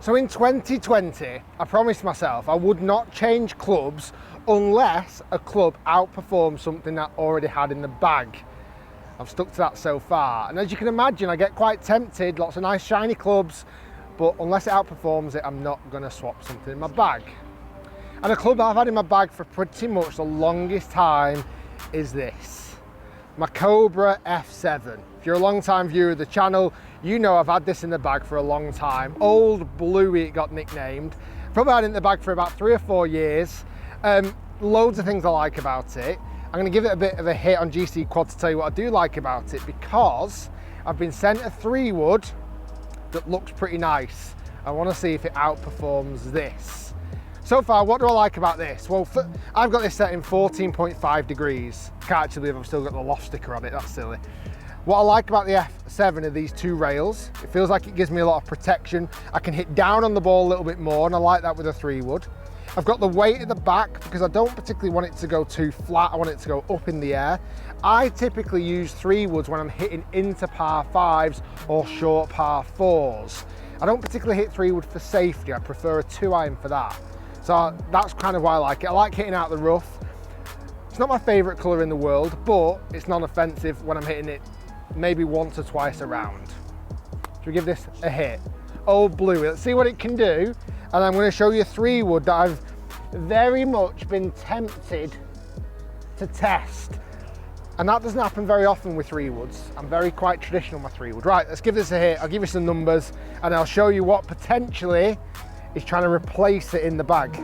So in 2020, I promised myself I would not change clubs unless a club outperformed something that I already had in the bag. I've stuck to that so far. And as you can imagine, I get quite tempted, lots of nice shiny clubs, but unless it outperforms it, I'm not gonna swap something in my bag. And a club that I've had in my bag for pretty much the longest time is this, my Cobra F7. If you're a long-time viewer of the channel, you know I've had this in the bag for a long time. Old Bluey, it got nicknamed. Probably had it in the bag for about 3 or 4 years. Loads of things I like about it. I'm going to give it a bit of a hit on GC Quad to tell you what I do like about it, because I've been sent a 3-wood that looks pretty nice. I want to see if it outperforms this. So far, what do I like about this? Well, I've got this set in 14.5 degrees. Can't actually believe I've still got the loft sticker on it, that's silly. What I like about the F7 are these 2 rails. It feels like it gives me a lot of protection. I can hit down on the ball a little bit more, and I like that with a 3-wood. I've got the weight at the back because I don't particularly want it to go too flat. I want it to go up in the air. I typically use 3-woods when I'm hitting into par 5s or short par 4s. I don't particularly hit 3-wood for safety. I prefer a 2-iron for that. So that's kind of why I like it. I like hitting out the rough. It's not my favorite color in the world, but it's non-offensive when I'm hitting it maybe once or twice around. Should we give this a hit? Old Bluey, let's see what it can do. And I'm going to show you a 3-wood that I've very much been tempted to test. And that doesn't happen very often with 3-woods. I'm very quite traditional with my 3-wood. Right, let's give this a hit. I'll give you some numbers and I'll show you what potentially is trying to replace it in the bag.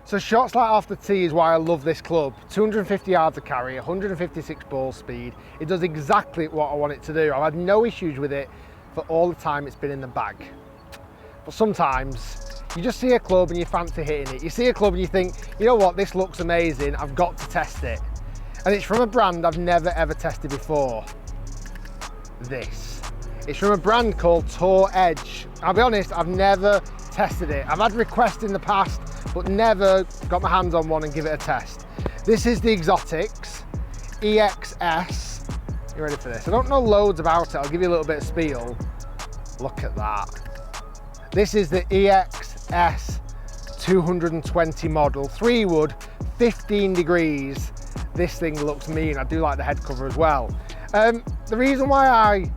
So shots like off the tee is why I love this club. 250 yards of carry, 156 ball speed. It does exactly what I want it to do. I've had no issues with it for all the time it's been in the bag. But sometimes you just see a club and you fancy hitting it. You see a club and you think, you know what, this looks amazing, I've got to test it. And it's from a brand I've never ever tested before. This. It's from a brand called Tour Edge. I'll be honest, I've never tested it. I've had requests in the past, but never got my hands on one and give it a test. This is the Exotics EXS. You ready for this? I don't know loads about it. I'll give you a little bit of spiel. Look at that. This is the EXS 220 model, 3-wood, 15 degrees. This thing looks mean. I do like the head cover as well. The reason why I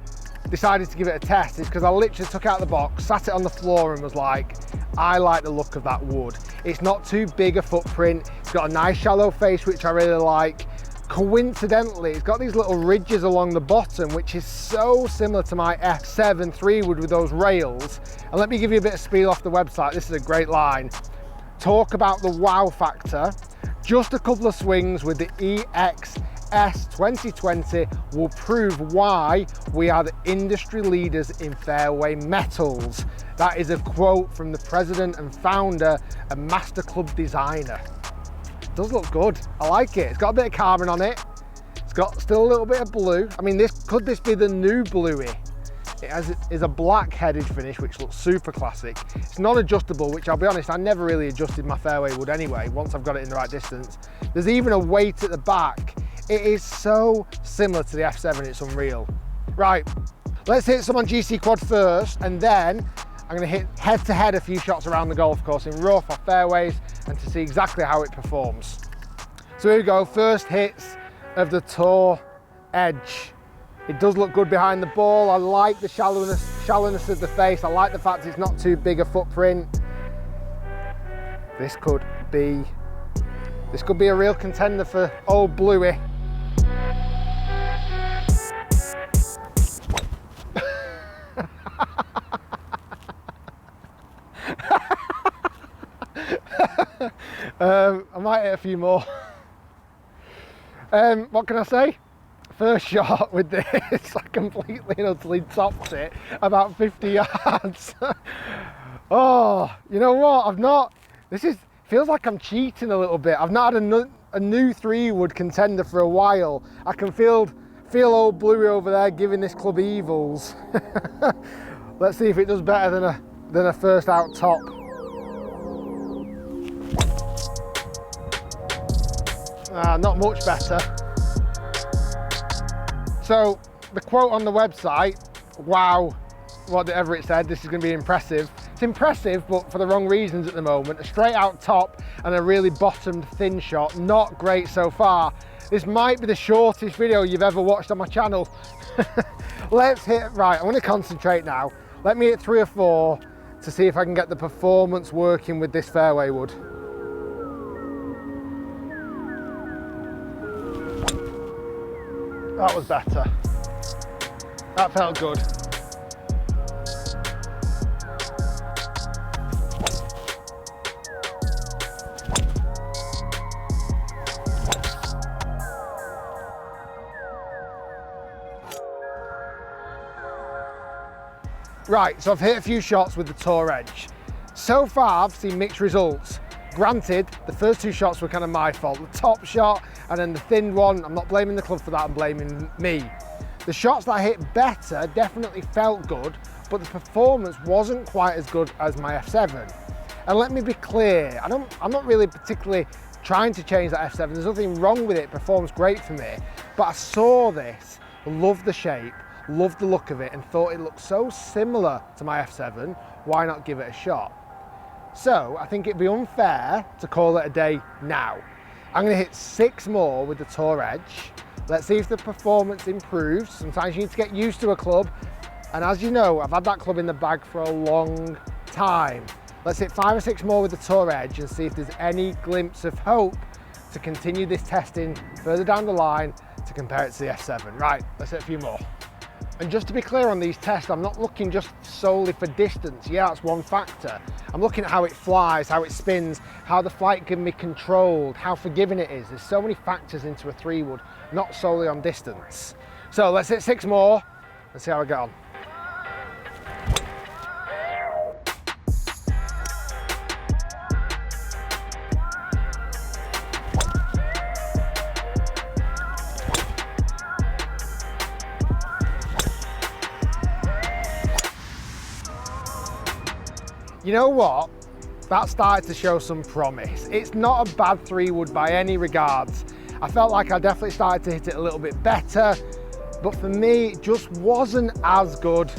decided to give it a test is because I literally took it out of the box, sat it on the floor and was like, I like the look of that wood. It's not too big a footprint. It's got a nice shallow face, which I really like. Coincidentally, it's got these little ridges along the bottom, which is so similar to my F7 3-wood with those rails. And let me give you a bit of spiel off the website. This is a great line. Talk about the wow factor. Just a couple of swings with the EXS 2020 will prove why we are the industry leaders in fairway metals. That is a quote from the president and founder and master club designer. It does look good. I like it. It's got a bit of carbon on it. It's got still a little bit of blue. I mean, could this be the new Bluey? It is a black headed finish, which looks super classic. It's non-adjustable, which I'll be honest, I never really adjusted my fairway wood anyway, once I've got it in the right distance. There's even a weight at the back. It is so similar to the F7, it's unreal. Right, let's hit some on GC Quad first, and then I'm gonna hit head-to-head a few shots around the golf course in rough or fairways, and to see exactly how it performs. So here we go, first hits of the Tour Edge. It does look good behind the ball. I like the shallowness of the face. I like the fact it's not too big a footprint. This could be a real contender for old Bluey. I might hit a few more. What can I say? First shot with this, I completely and utterly topped it about 50 yards. Oh, you know what? Feels like I'm cheating a little bit. I've not had a new 3-wood contender for a while. I can feel old Bluey over there giving this club evils. Let's see if it does better than a first out top. Not much better. So the quote on the website, wow, whatever it said, this is going to be impressive. It's impressive, but for the wrong reasons at the moment. A straight out top and a really bottomed thin shot, not great so far. This might be the shortest video you've ever watched on my channel. Let's hit, right, I'm going to concentrate now. Let me hit 3 or 4 to see if I can get the performance working with this fairway wood. That was better. That felt good. Right, so I've hit a few shots with the Tour Edge. So far, I've seen mixed results. Granted, the first 2 shots were kind of my fault. The top shot and then the thin one, I'm not blaming the club for that, I'm blaming me. The shots that I hit better definitely felt good, but the performance wasn't quite as good as my F7. And let me be clear, I'm not really particularly trying to change that F7. There's nothing wrong with it, it performs great for me. But I saw this, loved the shape, loved the look of it, and thought it looked so similar to my F7, why not give it a shot? So I think it'd be unfair to call it a day now. I'm going to hit 6 more with the Tour Edge. Let's see if the performance improves. Sometimes you need to get used to a club, and as you know, I've had that club in the bag for a long time. Let's hit 5 or 6 more with the Tour Edge and see if there's any glimpse of hope to continue this testing further down the line to compare it to the F7. Right, let's hit a few more. And just to be clear on these tests, I'm not looking just solely for distance. Yeah, that's one factor. I'm looking at how it flies, how it spins, how the flight can be controlled, how forgiving it is. There's so many factors into a 3-wood, not solely on distance. So let's hit 6 more and see how I get on. You know what? That started to show some promise. It's not a bad 3-wood by any regards. I felt like I definitely started to hit it a little bit better, but for me, it just wasn't as good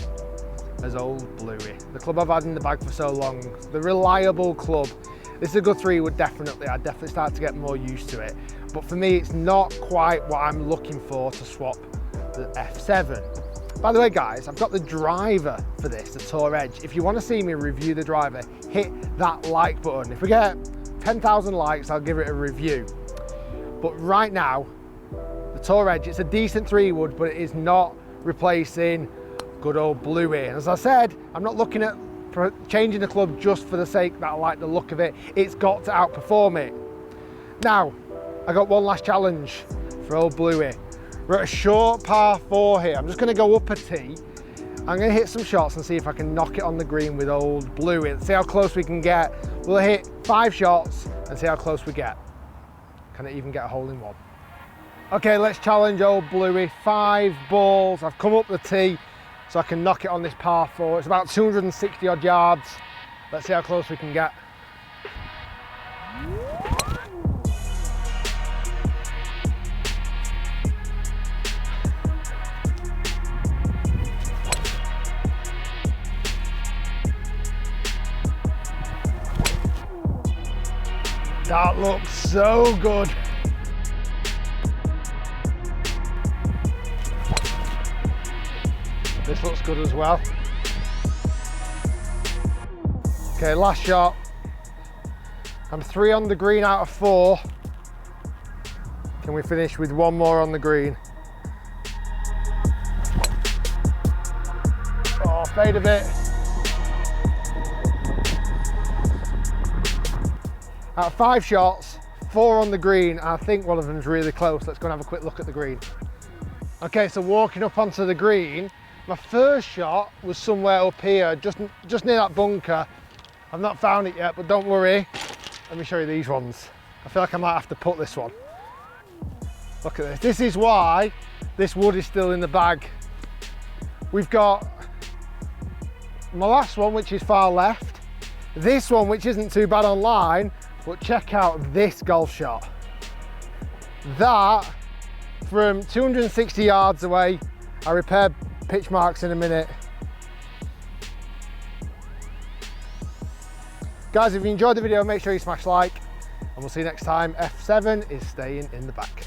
as old Bluey, the club I've had in the bag for so long, the reliable club. This is a good 3-wood, definitely. I definitely started to get more used to it. But for me, it's not quite what I'm looking for to swap the F7. By the way, guys, I've got the driver for this, the Tour Edge. If you want to see me review the driver, hit that like button. If we get 10,000 likes, I'll give it a review. But right now, the Tour Edge, it's a decent 3-wood, but it is not replacing good old Bluey. And as I said, I'm not looking at changing the club just for the sake that I like the look of it. It's got to outperform it. Now, I got one last challenge for old Bluey. We're at a short par 4 here. I'm just going to go up a tee. I'm going to hit some shots and see if I can knock it on the green with old Bluey and see how close we can get. We'll hit 5 shots and see how close we get. Can it even get a hole in one? Okay, let's challenge old Bluey. 5 balls. I've come up the tee so I can knock it on this par 4. It's about 260 odd yards. Let's see how close we can get. That looks so good. This looks good as well. Okay, last shot. I'm 3 on the green out of 4. Can we finish with 1 more on the green? Oh, fade a bit. Out of 5 shots, 4 on the green, and I think one of them's really close. Let's go and have a quick look at the green. Okay, so walking up onto the green, my first shot was somewhere up here, just near that bunker. I've not found it yet, but don't worry. Let me show you these ones. I feel like I might have to putt this one. Look at this. This is why this wood is still in the bag. We've got my last one, which is far left. This one, which isn't too bad online, but check out this golf shot. That, from 260 yards away, I repaired pitch marks in a minute. Guys, if you enjoyed the video, make sure you smash like, and we'll see you next time. F7 is staying in the back.